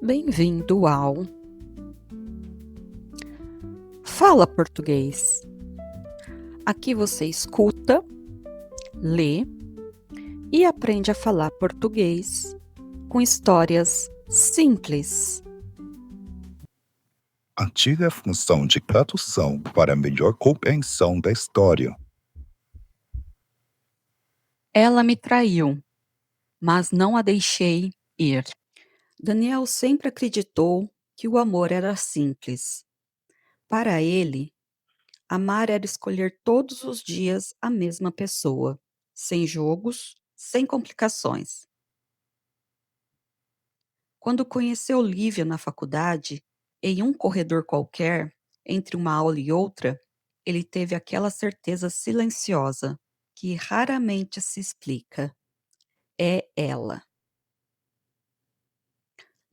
Bem-vindo ao Fala Português. Aqui você escuta, lê e aprende a falar português com histórias simples. Antiga função de tradução para melhor compreensão da história. Ela me traiu, mas não a deixei ir. Daniel sempre acreditou que o amor era simples. Para ele, amar era escolher todos os dias a mesma pessoa, sem jogos, sem complicações. Quando conheceu Lívia na faculdade, em um corredor qualquer, entre uma aula e outra, ele teve aquela certeza silenciosa, que raramente se explica. É ela.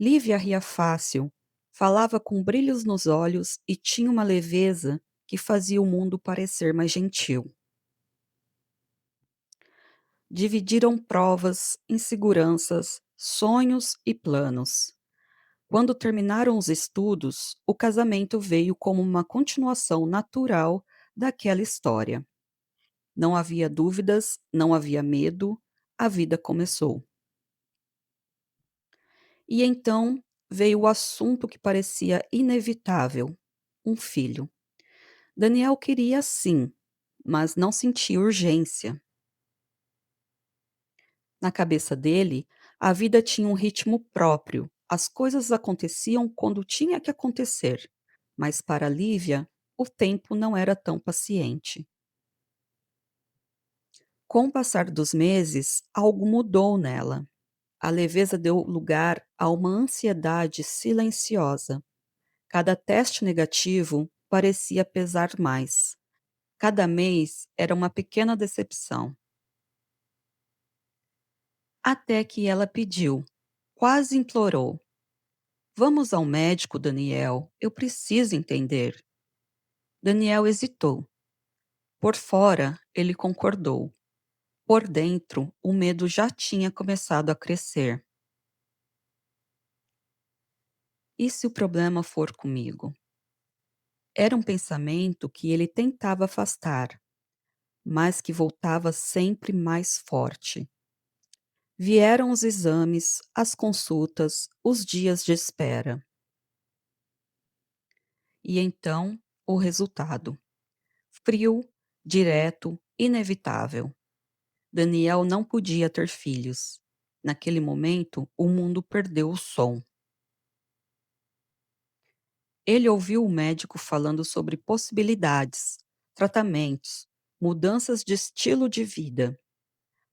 Lívia ria fácil, falava com brilhos nos olhos e tinha uma leveza que fazia o mundo parecer mais gentil. Dividiram provas, inseguranças, sonhos e planos. Quando terminaram os estudos, o casamento veio como uma continuação natural daquela história. Não havia dúvidas, não havia medo, a vida começou. E então veio o assunto que parecia inevitável: um filho. Daniel queria sim, mas não sentia urgência. Na cabeça dele, a vida tinha um ritmo próprio. As coisas aconteciam quando tinha que acontecer. Mas para Lívia, o tempo não era tão paciente. Com o passar dos meses, algo mudou nela. A leveza deu lugar a uma ansiedade silenciosa. Cada teste negativo parecia pesar mais. Cada mês era uma pequena decepção. Até que ela pediu, quase implorou: Vamos ao médico, Daniel. Eu preciso entender. Daniel hesitou. Por fora, ele concordou. Por dentro, o medo já tinha começado a crescer. E se o problema for comigo? Era um pensamento que ele tentava afastar, mas que voltava sempre mais forte. Vieram os exames, as consultas, os dias de espera. E então, o resultado. Frio, direto, inevitável. Daniel não podia ter filhos. Naquele momento, o mundo perdeu o som. Ele ouviu o médico falando sobre possibilidades, tratamentos, mudanças de estilo de vida,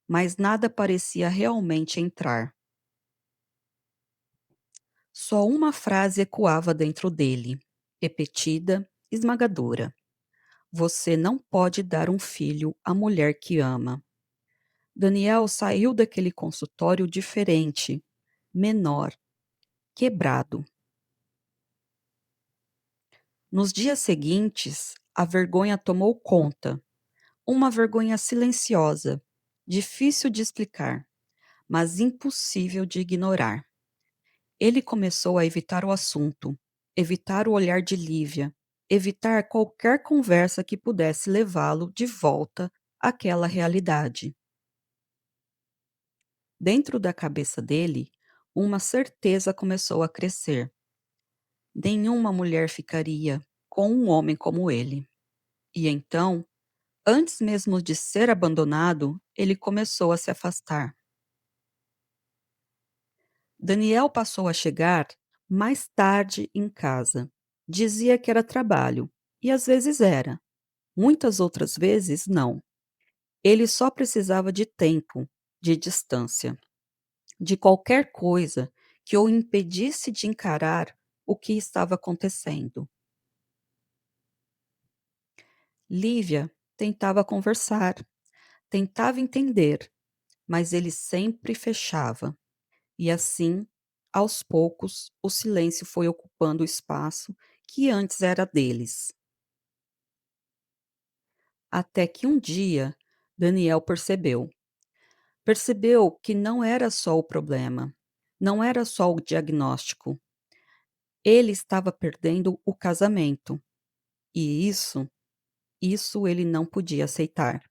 mas nada parecia realmente entrar. Só uma frase ecoava dentro dele, repetida, esmagadora: Você não pode dar um filho à mulher que ama. Daniel saiu daquele consultório diferente, menor, quebrado. Nos dias seguintes, a vergonha tomou conta. Uma vergonha silenciosa, difícil de explicar, mas impossível de ignorar. Ele começou a evitar o assunto, evitar o olhar de Lívia, evitar qualquer conversa que pudesse levá-lo de volta àquela realidade. Dentro da cabeça dele, uma certeza começou a crescer. Nenhuma mulher ficaria com um homem como ele. E então, antes mesmo de ser abandonado, ele começou a se afastar. Daniel passou a chegar mais tarde em casa. Dizia que era trabalho, e às vezes era. Muitas outras vezes, não. Ele só precisava de tempo, de distância, de qualquer coisa que o impedisse de encarar o que estava acontecendo. Lívia tentava conversar, tentava entender, mas ele sempre fechava. E assim, aos poucos, o silêncio foi ocupando o espaço que antes era deles. Até que um dia, Daniel percebeu. Percebeu que não era só o problema, não era só o diagnóstico, Ele estava perdendo o casamento, e isso ele não podia aceitar.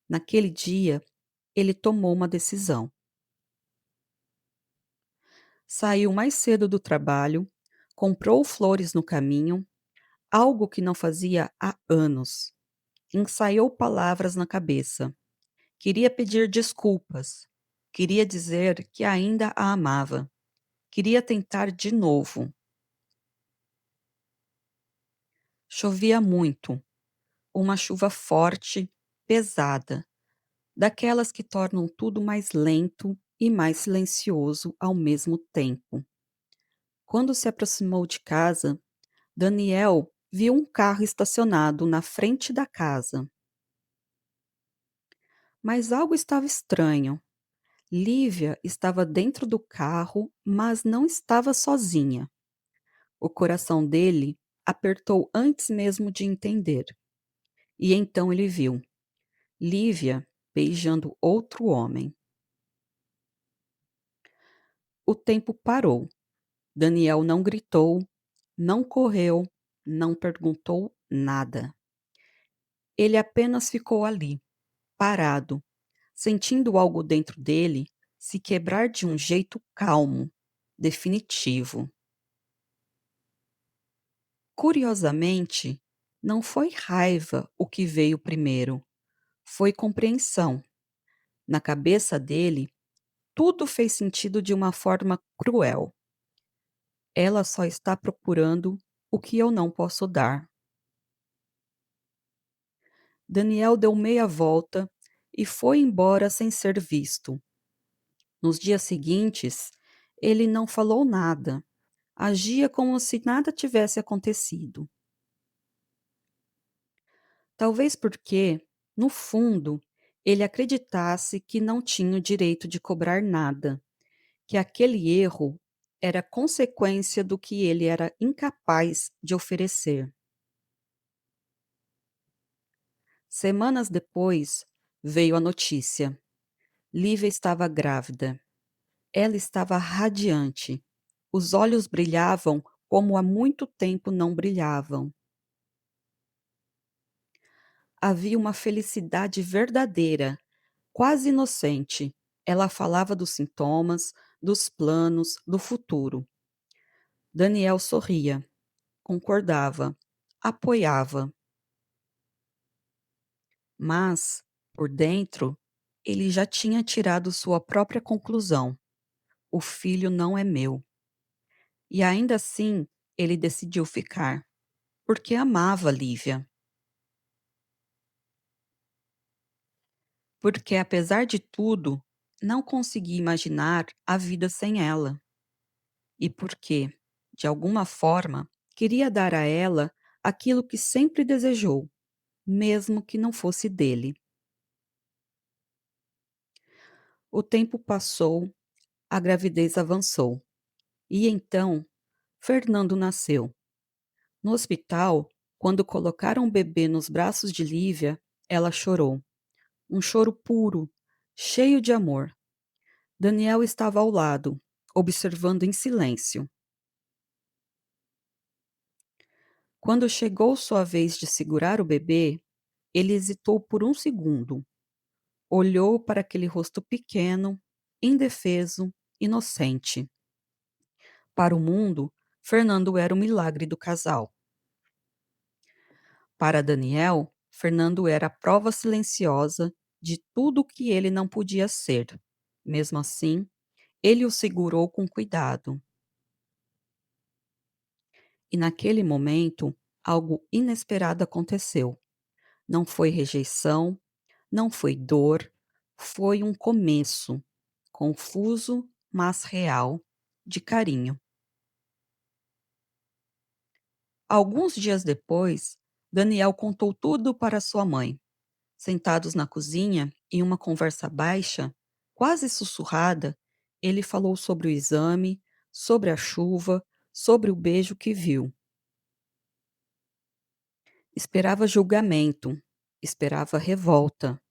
Naquele dia, ele tomou uma decisão. Saiu mais cedo do trabalho, comprou flores no caminho, algo que não fazia há anos. Ensaiou palavras na cabeça. Queria pedir desculpas. Queria dizer que ainda a amava. Queria tentar de novo. Chovia muito, uma chuva forte, pesada, daquelas que tornam tudo mais lento e mais silencioso ao mesmo tempo. Quando se aproximou de casa, Daniel viu um carro estacionado na frente da casa. Mas algo estava estranho. Lívia estava dentro do carro, mas não estava sozinha. O coração dele apertou antes mesmo de entender. E então ele viu Lívia beijando outro homem. O tempo parou. Daniel não gritou, não correu, não perguntou nada. Ele apenas ficou ali, parado, sentindo algo dentro dele se quebrar de um jeito calmo, definitivo. Curiosamente, não foi raiva o que veio primeiro, foi compreensão. Na cabeça dele, tudo fez sentido de uma forma cruel. Ela só está procurando o que eu não posso dar. Daniel deu meia volta e foi embora sem ser visto. Nos dias seguintes, ele não falou nada, agia como se nada tivesse acontecido. Talvez porque, no fundo, ele acreditasse que não tinha o direito de cobrar nada, que aquele erro era consequência do que ele era incapaz de oferecer. Semanas depois, veio a notícia. Lívia estava grávida. Ela estava radiante. Os olhos brilhavam como há muito tempo não brilhavam. Havia uma felicidade verdadeira, quase inocente. Ela falava dos sintomas, dos planos, do futuro. Daniel sorria, concordava, apoiava. Mas, por dentro, ele já tinha tirado sua própria conclusão: o filho não é meu. E ainda assim, ele decidiu ficar, porque amava Lívia. Porque, apesar de tudo, não conseguia imaginar a vida sem ela. E porque, de alguma forma, queria dar a ela aquilo que sempre desejou, mesmo que não fosse dele. O tempo passou, a gravidez avançou. E então, Fernando nasceu. No hospital, quando colocaram o bebê nos braços de Lívia, ela chorou. Um choro puro, cheio de amor. Daniel estava ao lado, observando em silêncio. Quando chegou sua vez de segurar o bebê, ele hesitou por um segundo. Olhou para aquele rosto pequeno, indefeso, inocente. Para o mundo, Fernando era o milagre do casal. Para Daniel, Fernando era a prova silenciosa de tudo o que ele não podia ser. Mesmo assim, ele o segurou com cuidado. E naquele momento, algo inesperado aconteceu. Não foi rejeição, não foi dor, foi um começo, confuso, mas real, de carinho. Alguns dias depois, Daniel contou tudo para sua mãe. Sentados na cozinha, em uma conversa baixa, quase sussurrada, ele falou sobre o exame, sobre a chuva, sobre o beijo que viu. Esperava julgamento, esperava revolta,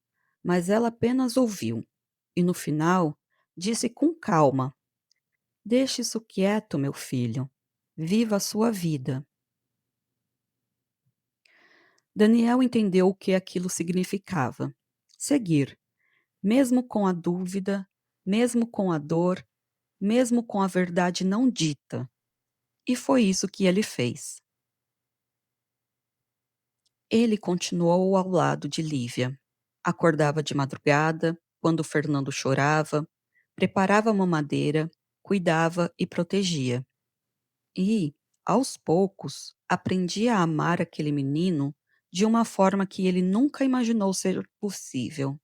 mas ela apenas ouviu. E no final, disse com calma: Deixe isso quieto, meu filho. Viva a sua vida. Daniel entendeu o que aquilo significava. Seguir, mesmo com a dúvida, mesmo com a dor, mesmo com a verdade não dita. E foi isso que ele fez. Ele continuou ao lado de Lívia. Acordava de madrugada, quando Fernando chorava, preparava a mamadeira, cuidava e protegia. E, aos poucos, aprendia a amar aquele menino de uma forma que ele nunca imaginou ser possível.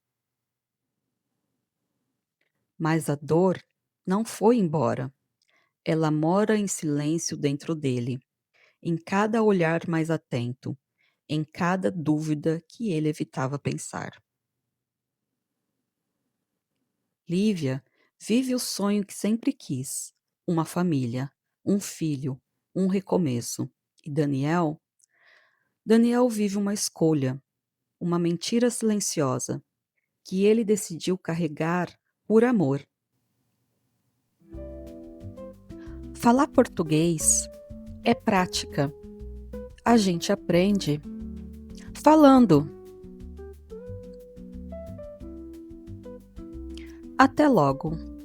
Mas a dor não foi embora. Ela mora em silêncio dentro dele, em cada olhar mais atento, em cada dúvida que ele evitava pensar. Lívia vive o sonho que sempre quis: uma família, um filho, um recomeço. E Daniel vive uma escolha, uma mentira silenciosa, que ele decidiu carregar por amor. Falar português é prática. A gente aprende falando. Até logo!